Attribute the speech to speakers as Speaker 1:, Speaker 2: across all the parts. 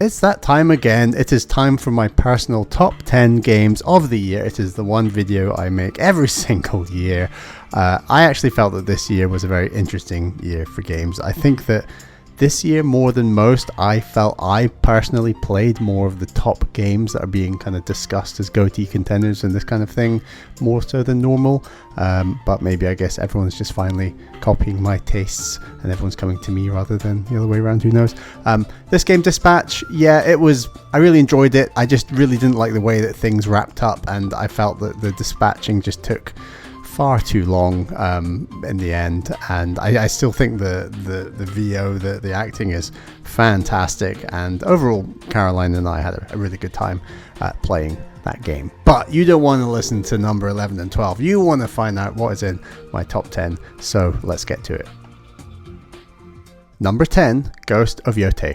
Speaker 1: It's that time again. It is time for my personal top 10 games of the year. It is the one video I make every single year. I actually felt that this year was a very interesting year for games. I think that this year, more than most, I felt I personally played more of the top games that are being kind of discussed as GOTY contenders and this kind of thing, more so than normal. But maybe I guess everyone's just finally copying my tastes and everyone's coming to me rather than the other way around, who knows. This game, Dispatch, yeah, I really enjoyed it. I just really didn't like the way that things wrapped up, and I felt that the dispatching just took far too long in the end, and I still think the VO, the acting is fantastic, and overall Caroline and I had a really good time playing that game. But you don't want to listen to number 11 and 12, you want to find out what is in my top 10, so let's get to it. Number 10, Ghost of Yotei.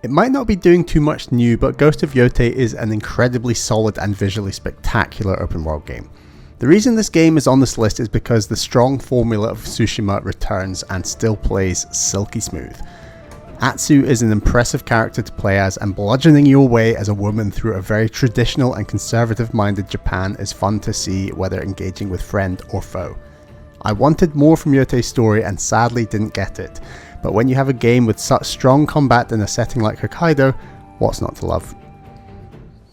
Speaker 1: It might not be doing too much new, but Ghost of Yotei is an incredibly solid and visually spectacular open world game. The reason this game is on this list is because the strong formula of Tsushima returns and still plays silky smooth. Atsu is an impressive character to play as, and bludgeoning your way as a woman through a very traditional and conservative-minded Japan is fun to see, whether engaging with friend or foe. I wanted more from Yotei's story and sadly didn't get it, but when you have a game with such strong combat in a setting like Hokkaido, what's not to love?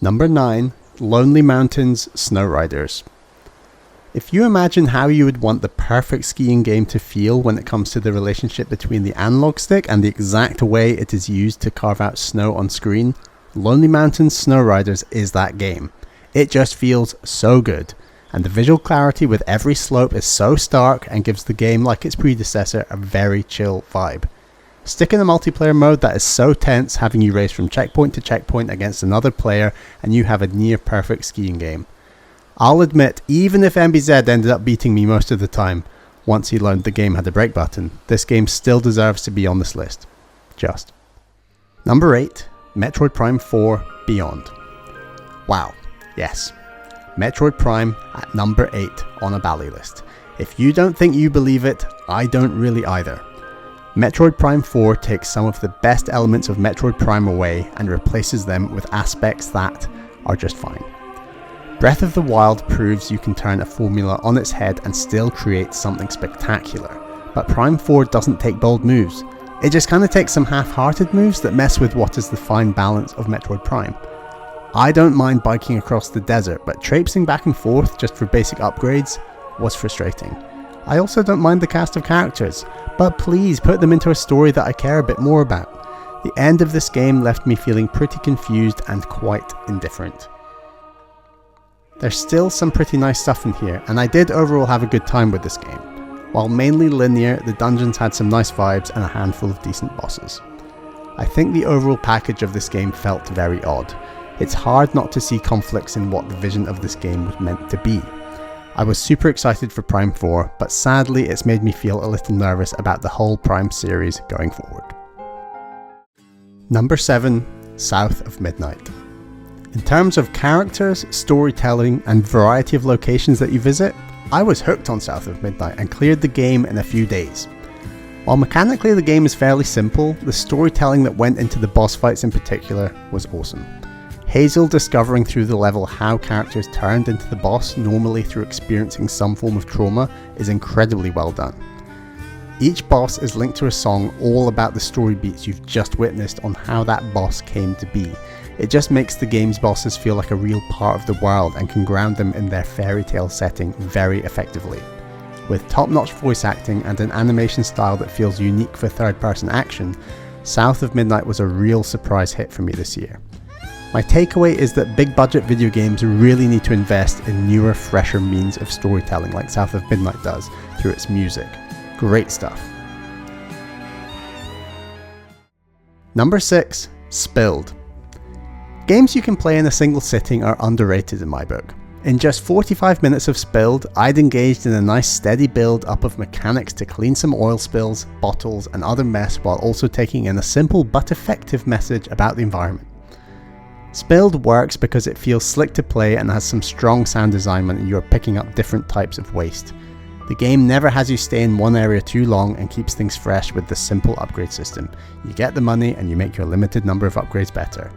Speaker 1: Number 9, Lonely Mountains Snow Riders. If you imagine how you would want the perfect skiing game to feel when it comes to the relationship between the analog stick and the exact way it is used to carve out snow on screen, Lonely Mountains Snow Riders is that game. It just feels so good, and the visual clarity with every slope is so stark and gives the game, like its predecessor, a very chill vibe. Stick in a multiplayer mode that is so tense, having you race from checkpoint to checkpoint against another player, and you have a near perfect skiing game. I'll admit, even if MBZ ended up beating me most of the time, once he learned the game had a break button, this game still deserves to be on this list. Just. Number 8, Metroid Prime 4 Beyond. Wow, yes. Metroid Prime at number 8 on a Bally list. If you don't think you believe it, I don't really either. Metroid Prime 4 takes some of the best elements of Metroid Prime away and replaces them with aspects that are just fine. Breath of the Wild proves you can turn a formula on its head and still create something spectacular, but Prime 4 doesn't take bold moves. It just kind of takes some half-hearted moves that mess with what is the fine balance of Metroid Prime. I don't mind biking across the desert, but traipsing back and forth just for basic upgrades was frustrating. I also don't mind the cast of characters, but please put them into a story that I care a bit more about. The end of this game left me feeling pretty confused and quite indifferent. There's still some pretty nice stuff in here, and I did overall have a good time with this game. While mainly linear, the dungeons had some nice vibes and a handful of decent bosses. I think the overall package of this game felt very odd. It's hard not to see conflicts in what the vision of this game was meant to be. I was super excited for Prime 4, but sadly it's made me feel a little nervous about the whole Prime series going forward. Number 7, South of Midnight. In terms of characters, storytelling, and variety of locations that you visit, I was hooked on South of Midnight and cleared the game in a few days. While mechanically the game is fairly simple, the storytelling that went into the boss fights in particular was awesome. Hazel discovering through the level how characters turned into the boss, normally through experiencing some form of trauma, is incredibly well done. Each boss is linked to a song all about the story beats you've just witnessed on how that boss came to be. It just makes the game's bosses feel like a real part of the world and can ground them in their fairy tale setting very effectively. With top-notch voice acting and an animation style that feels unique for third-person action, South of Midnight was a real surprise hit for me this year. My takeaway is that big-budget video games really need to invest in newer, fresher means of storytelling like South of Midnight does through its music. Great stuff. Number 6, Spilled. Games you can play in a single sitting are underrated in my book. In just 45 minutes of Spilled, I'd engaged in a nice steady build up of mechanics to clean some oil spills, bottles, and other mess while also taking in a simple but effective message about the environment. Spilled works because it feels slick to play and has some strong sound design when you are picking up different types of waste. The The game never has you stay in one area too long and keeps things fresh with the simple upgrade system. You get the money and you make your limited number of upgrades better.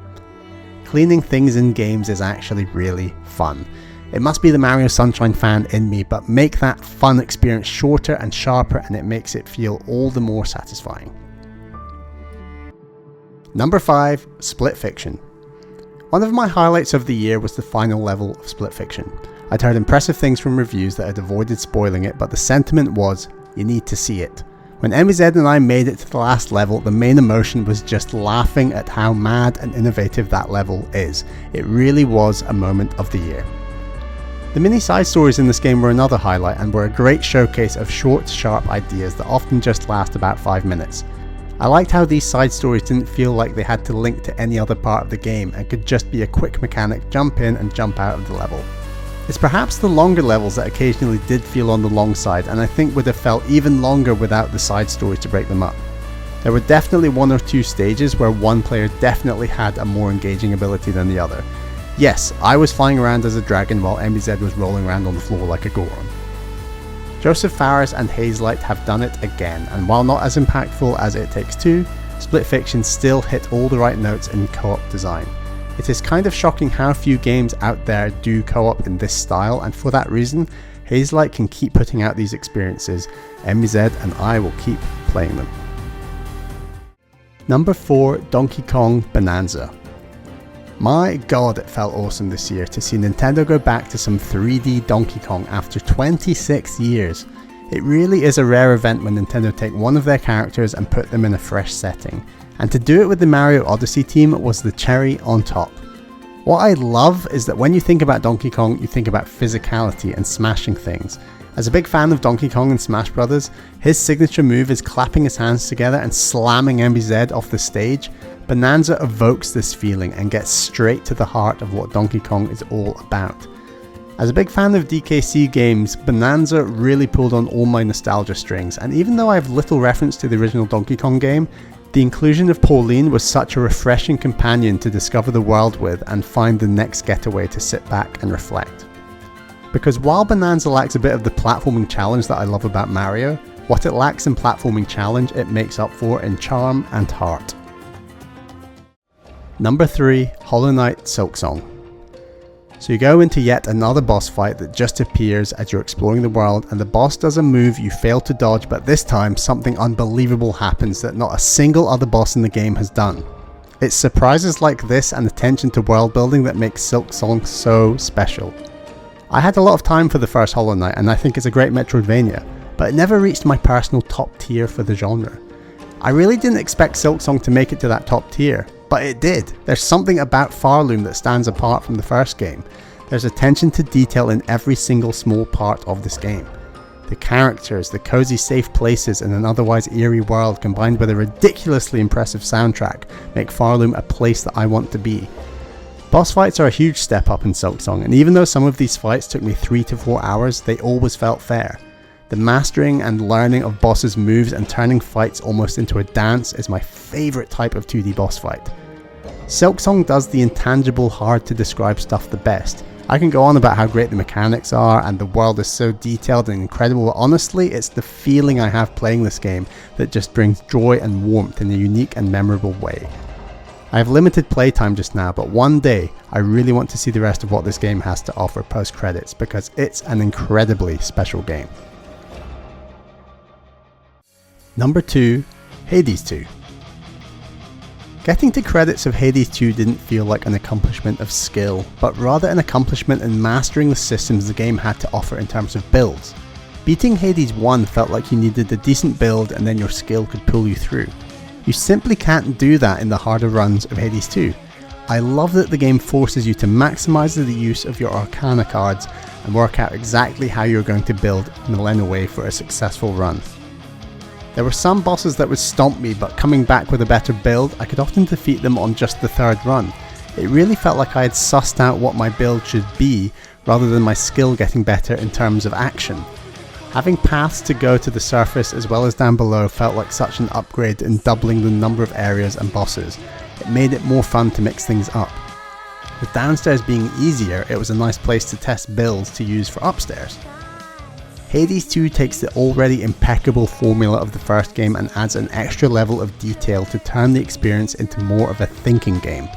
Speaker 1: Cleaning things in games is actually really fun. It must be the Mario Sunshine fan in me, but make that fun experience shorter and sharper and it makes it feel all the more satisfying. Number 5, Split Fiction. One of my highlights of the year was the final level of Split Fiction. I'd heard impressive things from reviews that had avoided spoiling it, but the sentiment was, you need to see it. When MZ and I made it to the last level, the main emotion was just laughing at how mad and innovative that level is. It really was a moment of the year. The mini side stories in this game were another highlight and were a great showcase of short, sharp ideas that often just last about 5 minutes. I liked how these side stories didn't feel like they had to link to any other part of the game and could just be a quick mechanic jump in and jump out of the level. It's perhaps the longer levels that occasionally did feel on the long side, and I think would have felt even longer without the side story to break them up. There were definitely 1 or 2 stages where one player definitely had a more engaging ability than the other. Yes, I was flying around as a dragon while MZ was rolling around on the floor like a Goron. Joseph Fares and Hazelight have done it again, and while not as impactful as It Takes Two, Split Fiction still hit all the right notes in co-op design. It is kind of shocking how few games out there do co-op in this style, and for that reason, Hazelight can keep putting out these experiences. MZ and I will keep playing them. Number 4, Donkey Kong Bonanza. My god, it felt awesome this year to see Nintendo go back to some 3D Donkey Kong after 26 years. It really is a rare event when Nintendo take one of their characters and put them in a fresh setting. And to do it with the Mario Odyssey team was the cherry on top. What I love is that when you think about Donkey Kong, you think about physicality and smashing things. As a big fan of Donkey Kong and Smash Brothers, his signature move is clapping his hands together and slamming MBZ off the stage. Bonanza evokes this feeling and gets straight to the heart of what Donkey Kong is all about. As a big fan of DKC games, Bonanza really pulled on all my nostalgia strings, and even though I have little reference to the original Donkey Kong game, the inclusion of Pauline was such a refreshing companion to discover the world with and find the next getaway to sit back and reflect. Because while Bonanza lacks a bit of the platforming challenge that I love about Mario, what it lacks in platforming challenge it makes up for in charm and heart. Number 3, Hollow Knight Silksong. So you go into yet another boss fight that just appears as you're exploring the world, and the boss does a move you fail to dodge, but this time something unbelievable happens that not a single other boss in the game has done. It's surprises like this and attention to world building that makes Silksong so special. I had a lot of time for the first Hollow Knight and I think it's a great Metroidvania, but it never reached my personal top tier for the genre. I really didn't expect Silksong to make it to that top tier, but it did. There's something about Farloom that stands apart from the first game. There's attention to detail in every single small part of this game. The characters, the cozy safe places in an otherwise eerie world combined with a ridiculously impressive soundtrack make Farloom a place that I want to be. Boss fights are a huge step up in Silksong, and even though some of these fights took me 3 to 4 hours, they always felt fair. The mastering and learning of bosses' moves and turning fights almost into a dance is my favourite type of 2D boss fight. Silksong does the intangible, hard to describe stuff the best. I can go on about how great the mechanics are and the world is so detailed and incredible, but honestly it's the feeling I have playing this game that just brings joy and warmth in a unique and memorable way. I have limited playtime just now, but one day I really want to see the rest of what this game has to offer post credits because it's an incredibly special game. Number 2, Hades 2. Getting to credits of Hades 2 didn't feel like an accomplishment of skill, but rather an accomplishment in mastering the systems the game had to offer in terms of builds. Beating Hades 1 felt like you needed a decent build and then your skill could pull you through. You simply can't do that in the harder runs of Hades 2. I love that the game forces you to maximize the use of your Arcana cards and work out exactly how you're going to build Millennium for a successful run. There were some bosses that would stomp me, but coming back with a better build, I could often defeat them on just the 3rd run. It really felt like I had sussed out what my build should be, rather than my skill getting better in terms of action. Having paths to go to the surface as well as down below felt like such an upgrade in doubling the number of areas and bosses. It made it more fun to mix things up. With downstairs being easier, it was a nice place to test builds to use for upstairs. Hades 2 takes the already impeccable formula of the first game and adds an extra level of detail to turn the experience into more of a thinking game.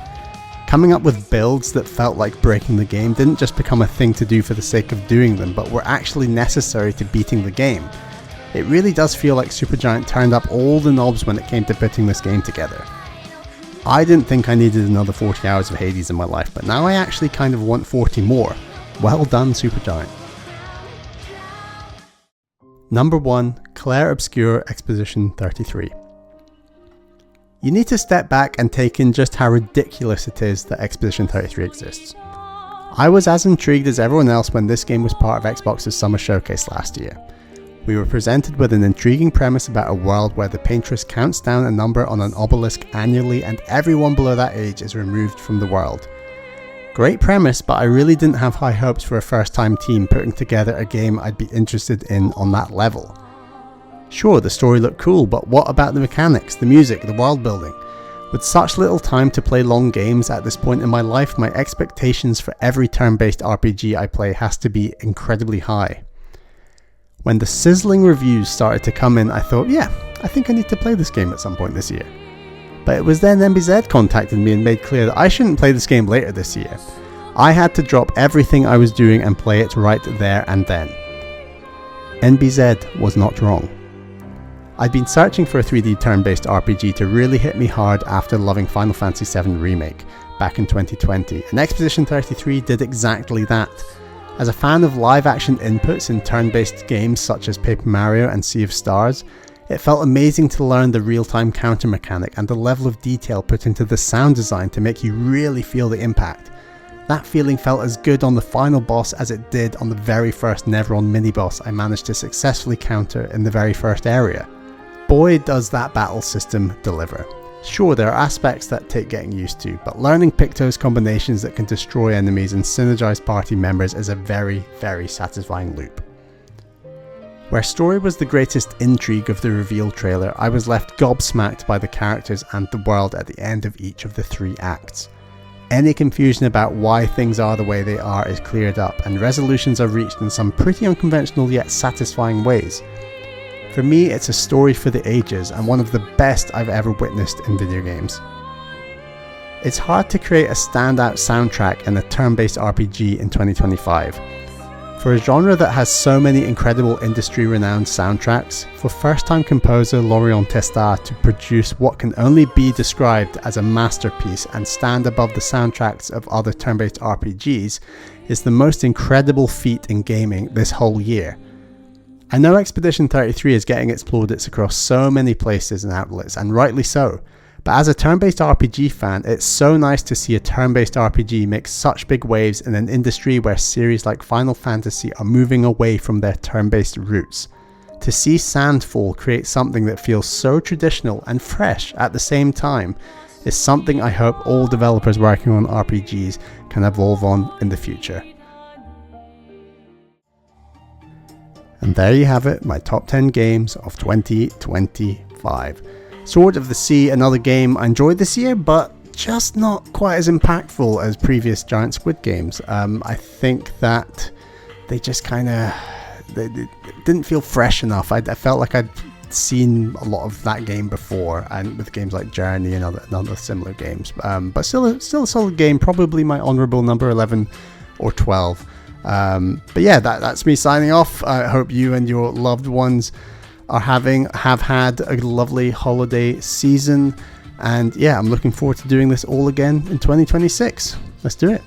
Speaker 1: Coming up with builds that felt like breaking the game didn't just become a thing to do for the sake of doing them, but were actually necessary to beating the game. It really does feel like Supergiant turned up all the knobs when it came to putting this game together. I didn't think I needed another 40 hours of Hades in my life, but now I actually kind of want 40 more. Well done, Supergiant. Number 1, Clair Obscur Exposition 33. You need to step back and take in just how ridiculous it is that Exposition 33 exists. I was as intrigued as everyone else when this game was part of Xbox's Summer Showcase last year. We were presented with an intriguing premise about a world where the paintress counts down a number on an obelisk annually and everyone below that age is removed from the world. Great premise, but I really didn't have high hopes for a first-time team putting together a game I'd be interested in on that level. Sure, the story looked cool, but what about the mechanics, the music, the world building? With such little time to play long games at this point in my life, my expectations for every turn-based RPG I play has to be incredibly high. When the sizzling reviews started to come in, I thought, yeah, I think I need to play this game at some point this year. But it was then NBZ contacted me and made clear that I shouldn't play this game later this year. I had to drop everything I was doing and play it right there and then. NBZ was not wrong. I'd been searching for a 3D turn-based RPG to really hit me hard after loving Final Fantasy VII Remake back in 2020, and Exposition 33 did exactly that. As a fan of live-action inputs in turn-based games such as Paper Mario and Sea of Stars, it felt amazing to learn the real-time counter mechanic and the level of detail put into the sound design to make you really feel the impact. That feeling felt as good on the final boss as it did on the very first Neveron mini-boss I managed to successfully counter in the very first area. Boy, does that battle system deliver. Sure, there are aspects that take getting used to, but learning Picto's combinations that can destroy enemies and synergize party members is a very, very satisfying loop. Where story was the greatest intrigue of the reveal trailer, I was left gobsmacked by the characters and the world at the end of each of the 3 acts. Any confusion about why things are the way they are is cleared up, and resolutions are reached in some pretty unconventional yet satisfying ways. For me, it's a story for the ages and one of the best I've ever witnessed in video games. It's hard to create a standout soundtrack in a turn-based RPG in 2025. For a genre that has so many incredible industry-renowned soundtracks, for first-time composer Lorient Testat to produce what can only be described as a masterpiece and stand above the soundtracks of other turn-based RPGs is the most incredible feat in gaming this whole year. I know Expedition 33 is getting its plaudits across so many places and outlets, and rightly so, but as a turn-based RPG fan, it's so nice to see a turn-based RPG make such big waves in an industry where series like Final Fantasy are moving away from their turn-based roots. To see Sandfall create something that feels so traditional and fresh at the same time is something I hope all developers working on RPGs can evolve on in the future. And there you have it, my top 10 games of 2025. Sword of the Sea, another game I enjoyed this year, but just not quite as impactful as previous Giant Squid games. I think that they just kind of they didn't feel fresh enough. I felt like I'd seen a lot of that game before, and with games like Journey and other similar games. But still a solid game, probably my honourable number 11 or 12. But yeah, that's me signing off. I hope you and your loved ones have had a lovely holiday season, and yeah, I'm looking forward to doing this all again in 2026. Let's do it.